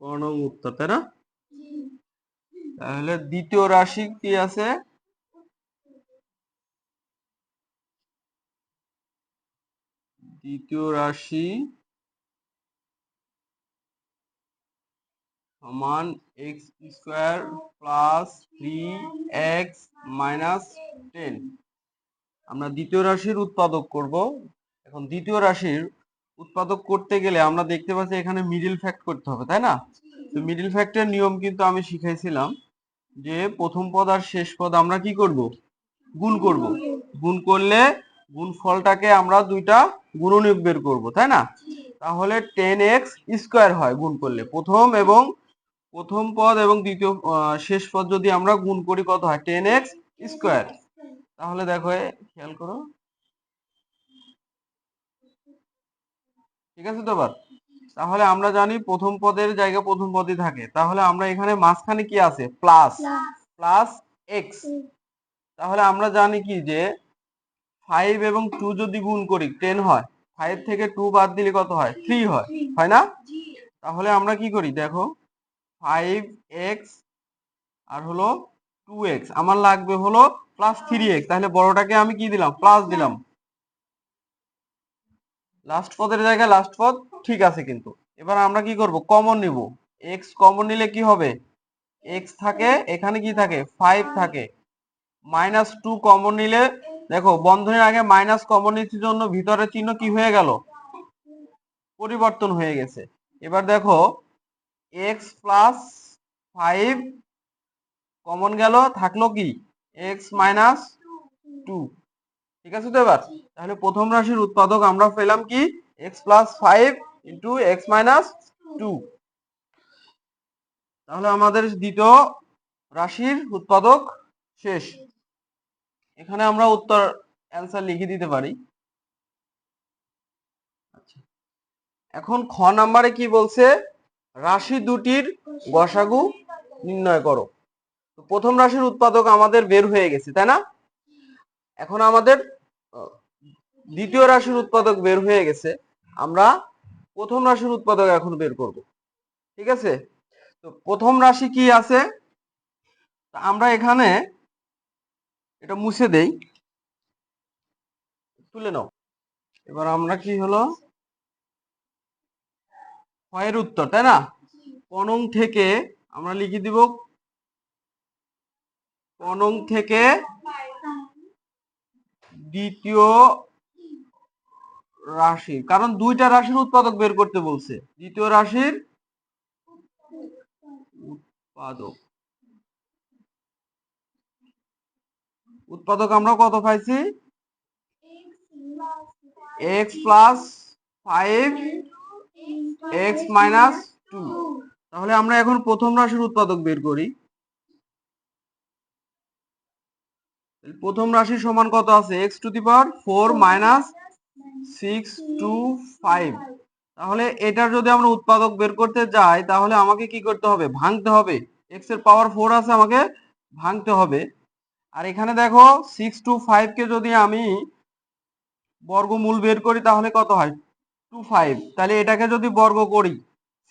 নং উত্তর, তাই না? তাহলে দ্বিতীয় রাশি কি আছে? দ্বিতীয় রাশি সমান x square plus 3x minus 10। আমরা দ্বিতীয় রাশির উৎপাদক করব। এখন দ্বিতীয় রাশির উৎপাদক করতে গেলে আমরা দেখতে পাচ্ছি এখানে মিডল ফ্যাক্ট করতে হবে, তাই না? তো মিডল ফ্যাক্টের নিয়ম কিন্তু আমি শিখাইছিলাম যে প্রথম পদ আর শেষ পদ আমরা কি করব? গুণ করব। গুণ করলে গুণফলটাকে আমরা দুইটা গুণনীয়ক বের করব, তাই না? তাহলে 10x স্কোয়ার হয় গুণ করলে। প্রথম পদ এবং দ্বিতীয় শেষ পদ যদি আমরা গুণ করি কত হয়? 10x square. তাহলে দেখো, খেয়াল করো, ঠিক আছে তো? আবার তাহলে আমরা জানি প্রথম পদের জায়গায় প্রথম পদই থাকে, তাহলে আমরা এখানে মাঝখানে কি আছে? Plus plus x. তাহলে আমরা জানি কি যে 5 এবং 2 যদি গুণ করি 10 হয়, 5 থেকে 2 বাদ দিলে কত হয়? 3 হয়, হয় না? তাহলে আমরা কি করি দেখো, 5x আর হলো 2x, আমার লাগবে হলো প্লাস 3x। তাহলে বড়টাকে আমি কি দিলাম? প্লাস দিলাম। লাস্ট পদের জায়গায় লাস্ট পদ ঠিক আছে, কিন্তু এবার আমরা কি করব? কমন নিব। x কমন নিলে কি হবে? x থাকে, এখানে কি থাকে? 5 থাকে। -2 কমন নিলে দেখো, বন্ধনীর আগে মাইনাস কমন নিচ্ছির জন্য ভিতরের চিহ্ন কি হয়ে গেল? পরিবর্তন হয়ে গেছে। এবার দেখো, x প্লাস 5 কমন গেল, থাকলো কি? x minus 2। ঠিক আছে তো? এবার তাহলে প্রথম রাশির উৎপাদক আমরা পেলাম কি? x plus 5 into x minus 2। তাহলে আমাদের দ্বিতীয় রাশির উৎপাদক শেষ। এখানে আমরা উত্তর অ্যান্সার লিখে দিতে পারি। আচ্ছা, এখন খ নাম্বারে কি বলছে? রাশি দুটির গসাগু নির্ণয় করো। তো প্রথম রাশির উৎপাদক আমাদের বের হয়ে গেছে, তাই না? এখন আমাদের দ্বিতীয় রাশির উৎপাদক বের হয়ে গেছে, আমরা প্রথম রাশির উৎপাদক এখন বের করব। ঠিক আছে? তো প্রথম রাশি কি আছে? আমরা এখানে এটা মুছে দেই, তুলে নাও। এবার আমরা কি হলো, ক্ষয়ের উত্তর, তাই না? কনং থেকে আমরা লিখে দিব, কনং থেকে দ্বিতীয় রাশি, কারণ দুইটা রাশির উৎপাদক বের করতে বলছে। দ্বিতীয় রাশির উৎপাদক উৎপাদক আমরা কত পাইছি? x plus 5 x minus 2। তাহলে আমরা এখন প্রথম রাশির উৎপাদক বের করি। প্রথম রাশি সমান কত আছে? x to the power 4 minus 625। তাহলে এটার যদি আমরা উৎপাদক বের করতে যাই তাহলে আমাকে কি করতে হবে? ভাঙতে হবে। x এর পাওয়ার 4 আছে, আমাকে ভাঙতে হবে। আর এখানে দেখো 625 কে যদি আমি বর্গমূল বের করি তাহলে কত হয়? 25। তাহলে এটাকে যদি বর্গ করি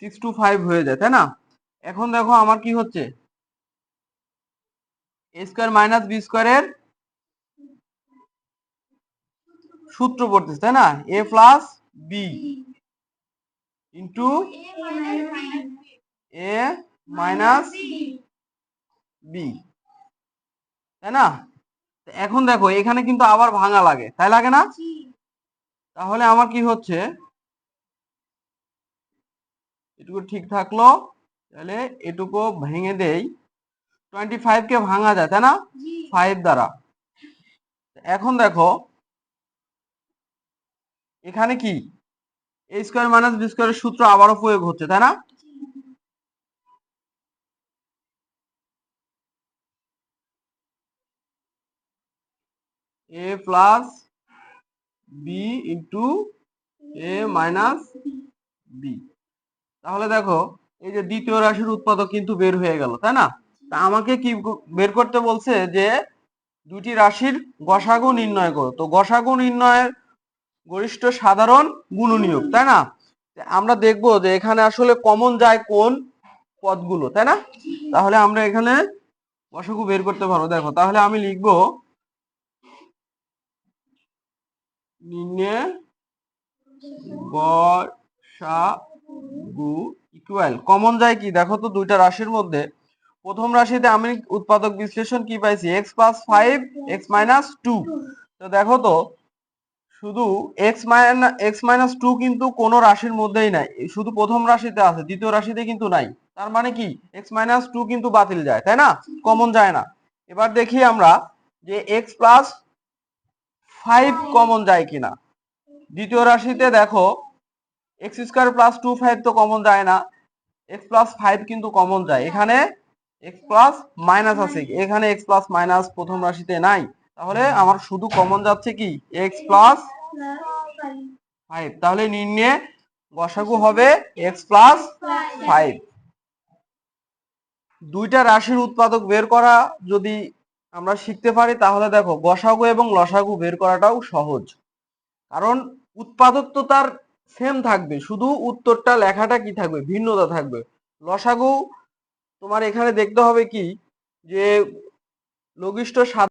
625 হয়ে যায়, তাই না? এখন দেখো আমার কি হচ্ছে? a স্কয়ার মাইনাস b স্কয়ারের সূত্র পড়তেছে, তাই না? a plus b into a minus b, তাই না? এখন দেখো এখানে কিন্তু আবার ভাঙা লাগে, তাই লাগে না? তাহলে আমার কি হচ্ছে? এটুকু ঠিক থাকলো, তাহলে এটুকু ভেঙে দেই। 25 কে ভাঙা যায়, তাই না? 5 দ্বারা। এখন দেখো এখানে কি a স্কয়ার মাইনাস b স্কয়ারের সূত্র আবারও প্রয়োগ হচ্ছে, তাই না? a plus b into a minus b। তাহলে দেখো এই যে দ্বিতীয় রাশির উৎপাদক কিন্তু বের হয়ে গেল, তাই না? তা আমাকে কি বের করতে বলছে? যে দুটি রাশির গসাগু নির্ণয় করো। তো গসাগু নির্ণয়ের গরিষ্ঠ সাধারণ গুণনীয়ক, তাই না? আমরা দেখব যে এখানে আসলে কমন যায় কোন পদগুলো, তাই না? তাহলে আমরা এখানে গসাগু বের করতে পারবো। দেখো তাহলে আমি লিখবো নিম্নে গসাগু ইকুয়াল, কমন যায় কি দেখো তো দুইটা রাশির মধ্যে। প্রথম রাশিতে আমি উৎপাদক বিশ্লেষণ কি পাইছি, x plus five x minus two. তো দেখো তো শুধু এক্স মাইনাস টু কিন্তু কোন রাশির মধ্যেই নাই, শুধু প্রথম রাশিতে আছে, দ্বিতীয় রাশিতে কিন্তু নাই। তার মানে কি এক্স মাইনাস টু কিন্তু বাতিল যায়, তাই না? কমন যায় না। এবার দেখি আমরা যে এক্স প্লাস ফাইভ কমন যায় কিনা। দ্বিতীয় রাশিতে দেখো x square plus two five তো কমন যায় না, এক্স প্লাস ফাইভ কিন্তু কমন যায়। এখানে এক্স প্লাস মাইনাস আছে, এখানে এক্স প্লাস মাইনাস প্রথম রাশিতে নাই। তাহলে আমার শুধু কমন যাচ্ছে কি এক্স প্লাস ফাইভ। তাহলে নিম্নে গসাগু হবে এক্স প্লাস ফাইভ। দুইটা রাশির উৎপাদক বের করা যদি আমরা শিখতে পারি তাহলে দেখো গসাগু এবং লসাগু বের করাটাও সহজ। কারণ উৎপাদক তো তার সেম থাকবে, শুধু উত্তরটা লেখাটা কি থাকবে, ভিন্নতা থাকবে। লসাগু তোমার এখানে দেখতে হবে কি যে লঘিষ্ঠ